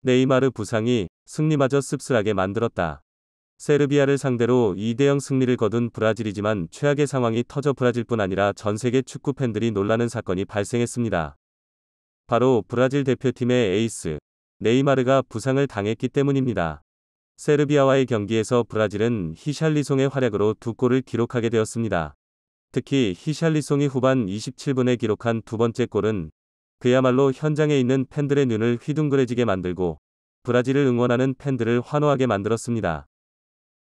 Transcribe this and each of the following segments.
네이마르 부상이 승리마저 씁쓸하게 만들었다. 세르비아를 상대로 2대0 승리를 거둔 브라질이지만 최악의 상황이 터져 브라질뿐 아니라 전 세계 축구 팬들이 놀라는 사건이 발생했습니다. 바로 브라질 대표팀의 에이스 네이마르가 부상을 당했기 때문입니다. 세르비아와의 경기에서 브라질은 히샬리송의 활약으로 2골을 기록하게 되었습니다. 특히 히샬리송이 후반 27분에 기록한 두 번째 골은 그야말로 현장에 있는 팬들의 눈을 휘둥그레지게 만들고 브라질을 응원하는 팬들을 환호하게 만들었습니다.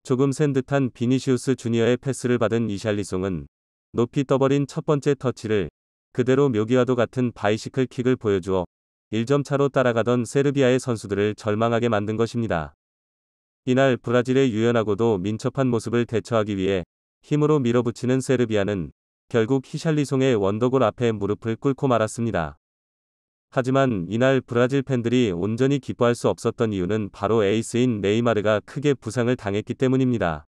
조금 센 듯한 비니시우스 주니어의 패스를 받은 히샬리송은 높이 떠버린 첫 번째 터치를 그대로 묘기와도 같은 바이시클 킥을 보여주어 1점 차로 따라가던 세르비아의 선수들을 절망하게 만든 것입니다. 이날 브라질의 유연하고도 민첩한 모습을 대처하기 위해 힘으로 밀어붙이는 세르비아는 결국 히샬리송의 원더골 앞에 무릎을 꿇고 말았습니다. 하지만 이날 브라질 팬들이 온전히 기뻐할 수 없었던 이유는 바로 에이스인 네이마르가 크게 부상을 당했기 때문입니다.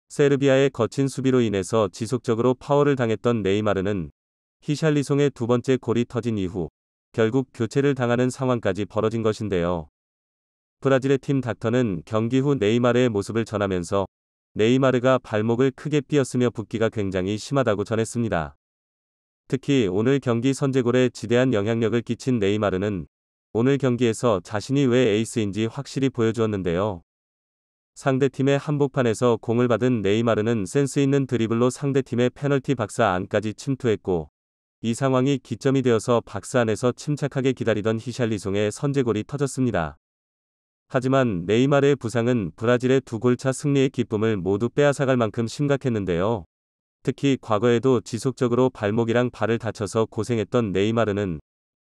세르비아의 거친 수비로 인해서 지속적으로 파울을 당했던 네이마르는 히샬리송의 두 번째 골이 터진 이후 결국 교체를 당하는 상황까지 벌어진 것인데요. 브라질의 팀 닥터는 경기 후 네이마르의 모습을 전하면서 네이마르가 발목을 크게 삐었으며 붓기가 굉장히 심하다고 전했습니다. 특히 오늘 경기 선제골에 지대한 영향력을 끼친 네이마르는 오늘 경기에서 자신이 왜 에이스인지 확실히 보여주었는데요. 상대팀의 한복판에서 공을 받은 네이마르는 센스 있는 드리블로 상대팀의 페널티 박스 안까지 침투했고 이 상황이 기점이 되어서 박스 안에서 침착하게 기다리던 히샬리송의 선제골이 터졌습니다. 하지만 네이마르의 부상은 브라질의 2골차 승리의 기쁨을 모두 빼앗아갈 만큼 심각했는데요. 특히 과거에도 지속적으로 발목이랑 발을 다쳐서 고생했던 네이마르는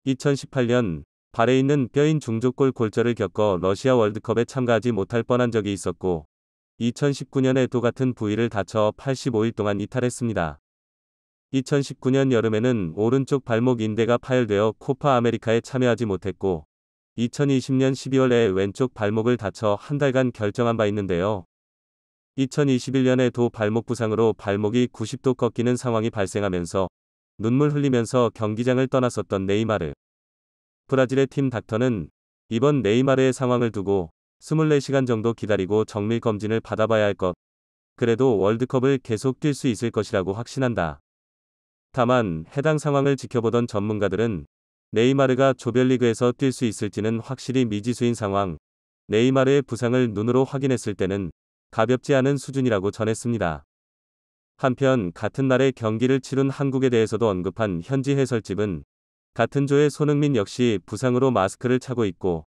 2018년 발에 있는 뼈인 중족골 골절을 겪어 러시아 월드컵에 참가하지 못할 뻔한 적이 있었고 2019년에도 같은 부위를 다쳐 85일 동안 이탈했습니다. 2019년 여름에는 오른쪽 발목 인대가 파열되어 코파 아메리카에 참여하지 못했고 2020년 12월에 왼쪽 발목을 다쳐 한 달간 결정한 바 있는데요. 2021년에도 발목 부상으로 발목이 90도 꺾이는 상황이 발생하면서 눈물 흘리면서 경기장을 떠났었던 네이마르. 브라질의 팀 닥터는 이번 네이마르의 상황을 두고 24시간 정도 기다리고 정밀 검진을 받아봐야 할 것. 그래도 월드컵을 계속 뛸 수 있을 것이라고 확신한다. 다만 해당 상황을 지켜보던 전문가들은 네이마르가 조별리그에서 뛸 수 있을지는 확실히 미지수인 상황. 네이마르의 부상을 눈으로 확인했을 때는 가볍지 않은 수준이라고 전했습니다. 한편 같은 날에 경기를 치룬 한국에 대해서도 언급한 현지 해설집은 같은 조의 손흥민 역시 부상으로 마스크를 차고 있고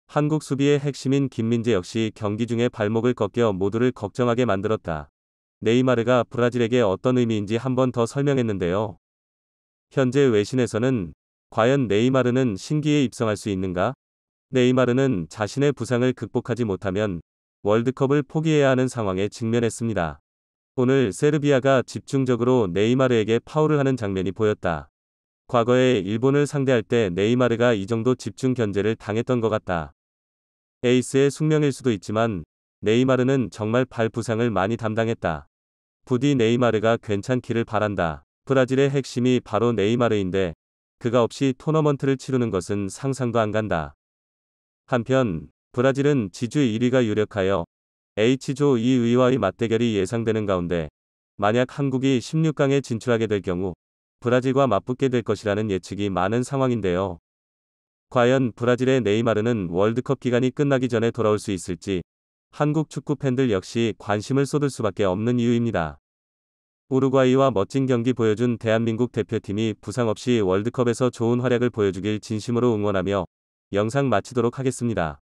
한국 수비의 핵심인 김민재 역시 경기 중에 발목을 꺾여 모두를 걱정하게 만들었다. 네이마르가 브라질에게 어떤 의미인지 한 번 더 설명했는데요. 현재 외신에서는 과연 네이마르는 신기에 입성할 수 있는가? 네이마르는 자신의 부상을 극복하지 못하면 월드컵을 포기해야 하는 상황에 직면했습니다. 오늘 세르비아가 집중적으로 네이마르에게 파울을 하는 장면이 보였다. 과거에 일본을 상대할 때 네이마르가 이 정도 집중 견제를 당했던 것 같다. 에이스의 숙명일 수도 있지만 네이마르는 정말 발 부상을 많이 담당했다. 부디 네이마르가 괜찮기를 바란다. 브라질의 핵심이 바로 네이마르인데 그가 없이 토너먼트를 치르는 것은 상상도 안 간다. 한편 브라질은 지주 1위가 유력하여 H조 2위와의 맞대결이 예상되는 가운데 만약 한국이 16강에 진출하게 될 경우 브라질과 맞붙게 될 것이라는 예측이 많은 상황인데요. 과연 브라질의 네이마르는 월드컵 기간이 끝나기 전에 돌아올 수 있을지 한국 축구 팬들 역시 관심을 쏟을 수밖에 없는 이유입니다. 우루과이와 멋진 경기 보여준 대한민국 대표팀이 부상 없이 월드컵에서 좋은 활약을 보여주길 진심으로 응원하며 영상 마치도록 하겠습니다.